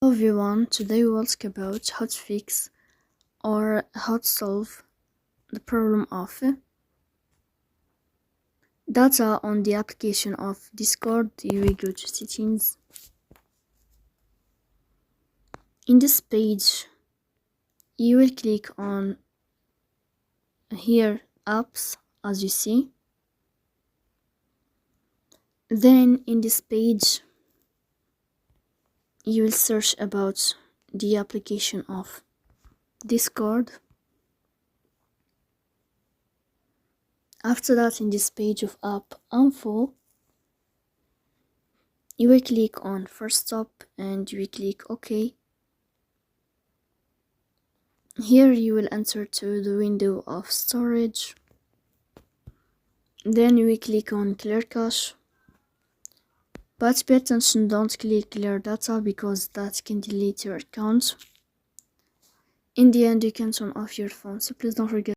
Hello everyone, today we will talk about how to fix or how to solve the problem of data on the application of Discord. You will go to settings. In this page, you will click on here apps, as you see. Then in this page, you will search about the application of Discord. After that, in this page of app info, you will click on first stop and you will click OK. Here you will enter to the window of storage. Then you will click on clear cache. But pay attention, don't click clear data because that can delete your account. In the end, you can turn off your phone, so please don't forget